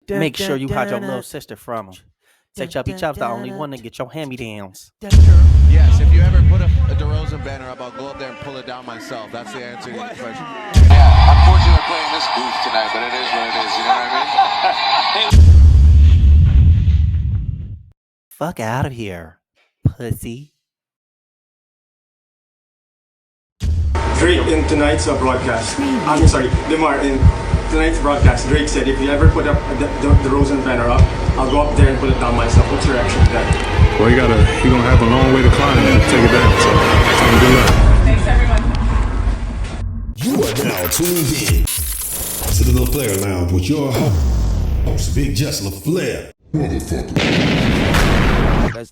Make sure you hide your little sister from him. Say Chubby Chop's the only one to get your hand-me-downs. Yes, if you ever put a DeRozan banner up, I'll go up there and pull it down myself. That's the answer to your question. Yeah, unfortunately we're playing this goof tonight, but it is what it is, you know what I mean? Fuck out of here, pussy. Drake in tonight's broadcast. I'm sorry, DeMar in tonight's broadcast. Drake said, if you ever put up the DeRozan banner up, I'll go up there and put it down myself. What's your reaction to that? Well, you're gonna have a long way to climb to take it down. So good luck. Thanks, everyone. You are now tuned in to the Little Flair Lounge with your host, Big Just LaFlair.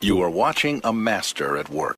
You are watching a master at work.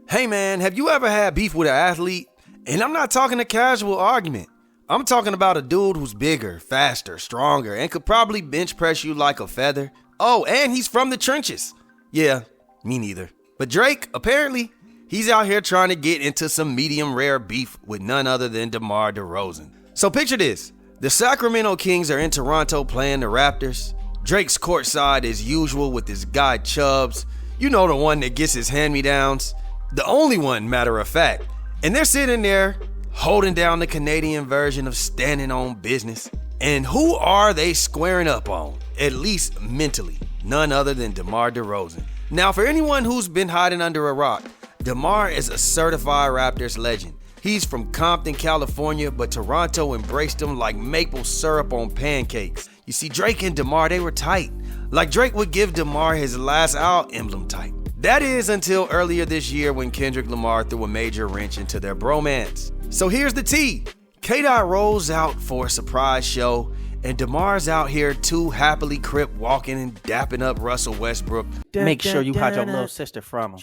Hey man, have you ever had beef with an athlete? And I'm not talking a casual argument. I'm talking about a dude who's bigger, faster, stronger, and could probably bench press you like a feather. Oh, and he's from the trenches. Yeah, me neither. But Drake, apparently, he's out here trying to get into some medium rare beef with none other than DeMar DeRozan. So picture this. The Sacramento Kings are in Toronto playing the Raptors. Drake's courtside as usual with his guy Chubbs. You know, the one that gets his hand-me-downs. The only one, matter of fact. And they're sitting there holding down the Canadian version of standing on business. And who are they squaring up on? At least mentally. None other than DeMar DeRozan. Now, for anyone who's been hiding under a rock, DeMar is a certified Raptors legend. He's from Compton, California, but Toronto embraced him like maple syrup on pancakes. You see, Drake and DeMar, they were tight. Like Drake would give DeMar his last out emblem type. That is until earlier this year when Kendrick Lamar threw a major wrench into their bromance. So here's the tea. K-Dot rolls out for a surprise show, and DeMar's out here too happily crip walking and dapping up Russell Westbrook. Make sure you hide your little sister from him.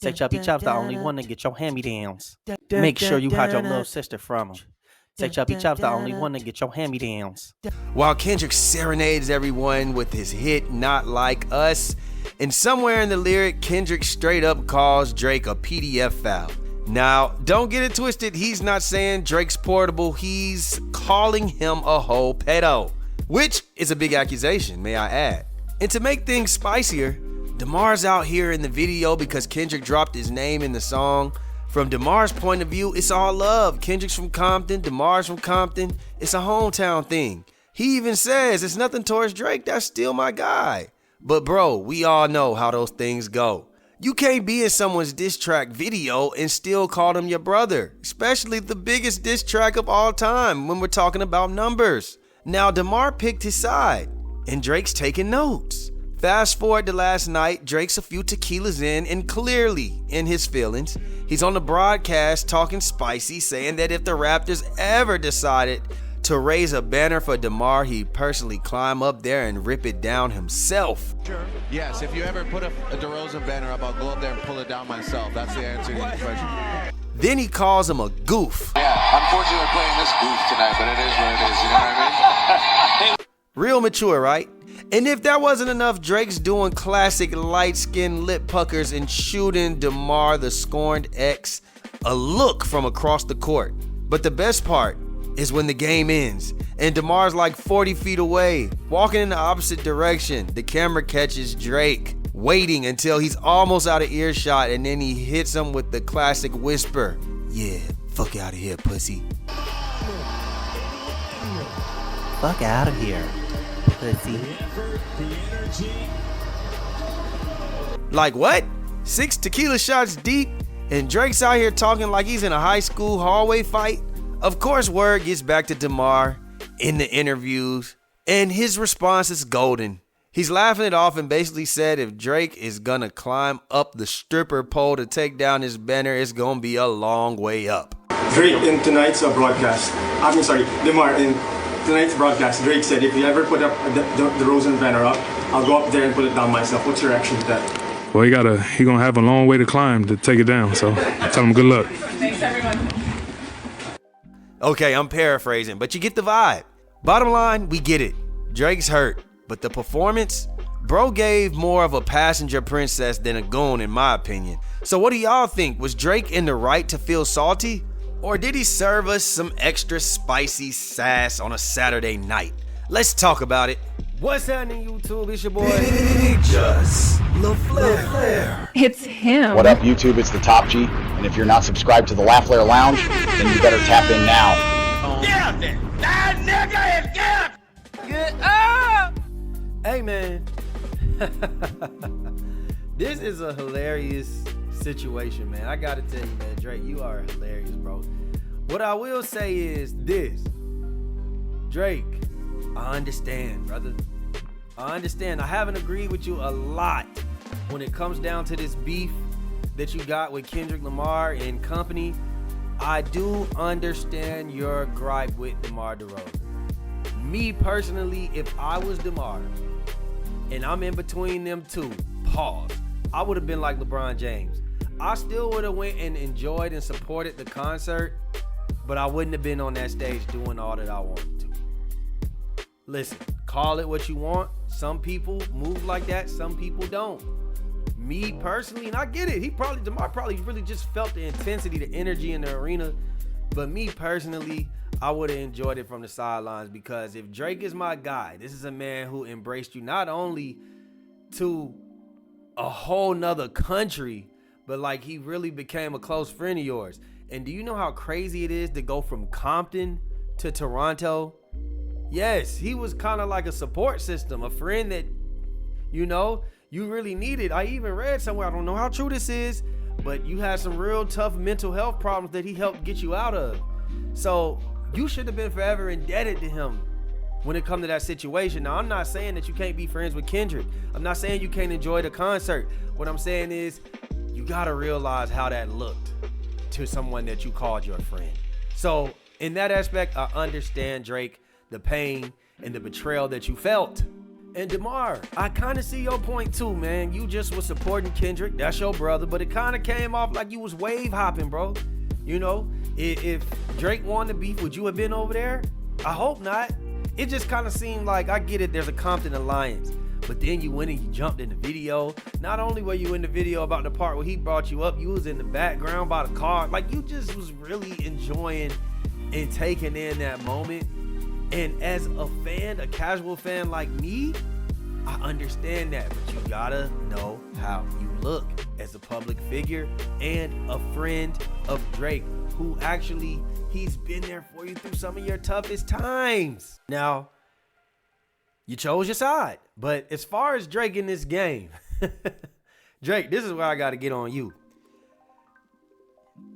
Say Chubby Chop's the only one to get your hand-me-downs. Make sure you hide your little sister from him. Say Chubby Chop's the only one to get your hand-me-downs. While Kendrick serenades everyone with his hit Not Like Us, and somewhere in the lyric, Kendrick straight up calls Drake a PDF file. Now, don't get it twisted, he's not saying Drake's portable, he's calling him a whole pedo, which is a big accusation, may I add. And to make things spicier, DeMar's out here in the video because Kendrick dropped his name in the song. From DeMar's point of view, it's all love. Kendrick's from Compton, DeMar's from Compton. It's a hometown thing. He even says it's nothing towards Drake, that's still my guy. But bro, we all know how those things go. You can't be in someone's diss track video and still call them your brother, especially the biggest diss track of all time when we're talking about numbers. Now, DeMar picked his side, and Drake's taking notes. Fast forward to last night, Drake's a few tequilas in and clearly in his feelings. He's on the broadcast talking spicy, saying that if the Raptors ever decided to raise a banner for DeMar, he'd personally climb up there and rip it down himself. Sure. Yes, if you ever put a DeRozan banner up, I'll go up there and pull it down myself. That's the answer to your question. Then he calls him a goof. Yeah, unfortunately we're playing this goof tonight, but it is what it is, you know what I mean? Real mature, right? And if that wasn't enough, Drake's doing classic light-skinned lip puckers and shooting DeMar, the scorned ex, a look from across the court. But the best part is when the game ends and DeMar's like 40 feet away, walking in the opposite direction. The camera catches Drake waiting until he's almost out of earshot, and then he hits him with the classic whisper. Yeah, fuck out of here, pussy. Fuck out of here, pussy. Like what? 6 tequila shots deep and Drake's out here talking like he's in a high school hallway fight? Of course, word gets back to DeMar in the interviews, and his response is golden. He's laughing it off and basically said if Drake is gonna climb up the stripper pole to take down his banner, it's gonna be a long way up. Drake in tonight's broadcast. DeMar in tonight's broadcast. Drake said, if you ever put up the DeRozan banner up, I'll go up there and put it down myself. What's your reaction to that? Well, he gonna have a long way to climb to take it down. So tell him good luck. Thanks, everyone. Okay, I'm paraphrasing, but you get the vibe. Bottom line, we get it. Drake's hurt, but the performance? Bro gave more of a passenger princess than a goon, in my opinion. So what do y'all think? Was Drake in the right to feel salty? Or did he serve us some extra spicy sass on a Saturday night? Let's talk about it. What's happening, YouTube? It's your boy, Big Just LaFlair. It's him. What up, YouTube? It's the Top G. And if you're not subscribed to the LaFlair Lounge, then you better tap in now. Hey, man. This is a hilarious situation, man. I gotta tell you, man, Drake, you are hilarious, bro. What I will say is this. Drake, I understand, brother. I understand. I haven't agreed with you a lot when it comes down to this beef that you got with Kendrick Lamar and company. I do understand your gripe with DeMar DeRozan. Me personally, if I was DeMar and I'm in between them two, pause, I would have been like LeBron James. I still would have went and enjoyed and supported the concert, but I wouldn't have been on that stage doing all that I wanted to. Listen, call it what you want. Some people move like that, some people don't. Me personally, and I get it, DeMar probably really just felt the intensity, the energy in the arena. But me personally, I would have enjoyed it from the sidelines, because if Drake is my guy, this is a man who embraced you not only to a whole nother country, but like he really became a close friend of yours. And do you know how crazy it is to go from Compton to Toronto? Yes, he was kind of like a support system, a friend that, you know, you really needed. I even read somewhere, I don't know how true this is, but you had some real tough mental health problems that he helped get you out of. So you should have been forever indebted to him when it comes to that situation. Now, I'm not saying that you can't be friends with Kendrick. I'm not saying you can't enjoy the concert. What I'm saying is you got to realize how that looked to someone that you called your friend. So in that aspect, I understand, Drake, the pain and the betrayal that you felt. And DeMar, I kind of see your point too, man. You just was supporting Kendrick. That's your brother. But it kind of came off like you was wave hopping, bro. You know, if Drake wanted to beef, would you have been over there? I hope not. It just kind of seemed like, I get it, there's a Compton alliance. But then you went and you jumped in the video. Not only were you in the video about the part where he brought you up, you was in the background by the car. Like, you just was really enjoying and taking in that moment. And as a fan, a casual fan like me, I understand that, but you gotta know how you look as a public figure and a friend of Drake, who actually, he's been there for you through some of your toughest times. Now, you chose your side, but as far as Drake in this game, Drake, this is where I gotta get on you.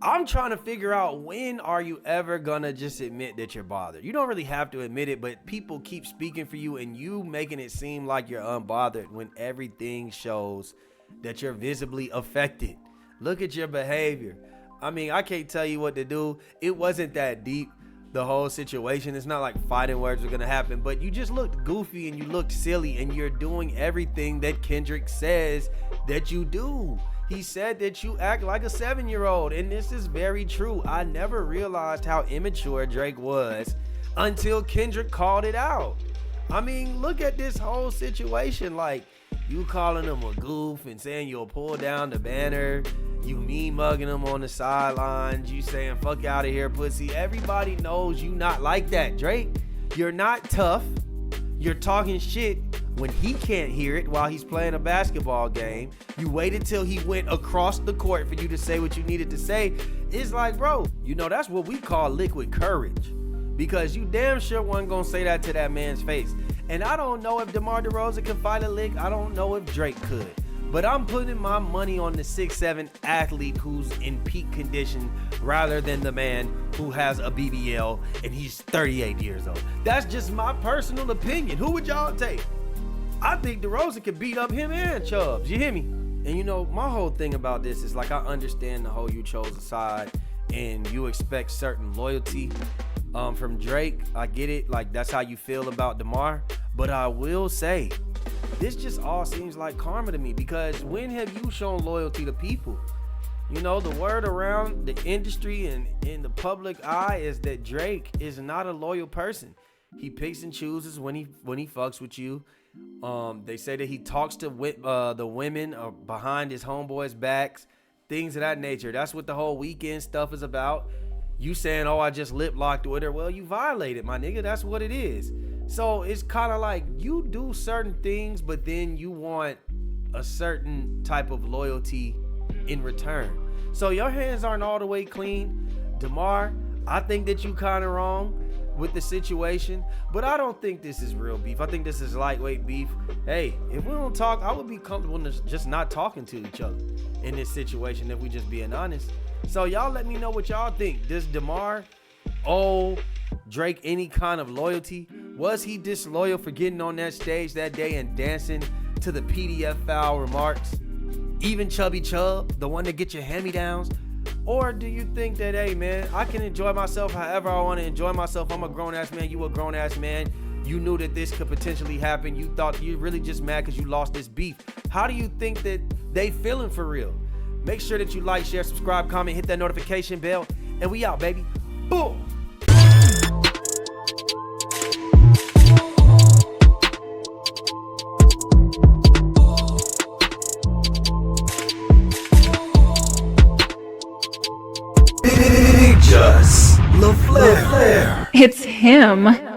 I'm trying to figure out, when are you ever gonna just admit that you're bothered? You don't really have to admit it, but people keep speaking for you and you making it seem like you're unbothered when everything shows that you're visibly affected. Look at your behavior. I mean, I can't tell you what to do. It wasn't that deep, the whole situation. It's not like fighting words were gonna happen, but you just looked goofy and you looked silly, and you're doing everything that Kendrick says that you do. He said that you act like a 7-year-old, and this is very true. I never realized how immature Drake was until Kendrick called it out. I mean, look at this whole situation. Like, you calling him a goof and saying you'll pull down the banner. You mean mugging him on the sidelines. You saying, fuck out of here, pussy. Everybody knows you not like that, Drake. You're not tough. You're talking shit when he can't hear it while he's playing a basketball game. You waited till he went across the court for you to say what you needed to say. It's like, bro, you know, that's what we call liquid courage, because you damn sure wasn't gonna say that to that man's face. And I don't know if DeMar DeRozan can fight a lick. I don't know if Drake could. But I'm putting my money on the 6'7" athlete who's in peak condition rather than the man who has a BBL and he's 38 years old. That's just my personal opinion. Who would y'all take? I think DeRozan could beat up him and Chubbs. You hear me? And you know, my whole thing about this is, like, I understand the whole you chose a side and you expect certain loyalty from Drake. I get it. Like, that's how you feel about DeMar. But I will say, this just all seems like karma to me, because when have you shown loyalty to people? You know, the word around the industry and in the public eye is that Drake is not a loyal person. He picks and chooses when he fucks with you. They say that he talks to the women behind his homeboys' backs, things of that nature. That's what the whole weekend stuff is about. You saying, oh, I just lip locked with her. Well, you violated, my nigga. That's what it is. So it's kind of like you do certain things, but then you want a certain type of loyalty in return. So your hands aren't all the way clean. DeMar, I think that you kind of wrong with the situation, but I don't think this is real beef. I think this is lightweight beef. Hey, if we don't talk, I would be comfortable just not talking to each other in this situation if we just being honest. So y'all let me know what y'all think. Does DeMar owe Drake any kind of loyalty? Was he disloyal for getting on that stage that day and dancing to the PDF foul remarks? Even Chubby Chub, the one that gets your hand-me-downs? Or do you think that, hey man, I can enjoy myself however I want to enjoy myself? I'm a grown-ass man, you a grown-ass man. You knew that this could potentially happen. You thought you're really just mad because you lost this beef. How do you think that they feeling for real? Make sure that you like, share, subscribe, comment, hit that notification bell, and we out, baby. Boom! It's him.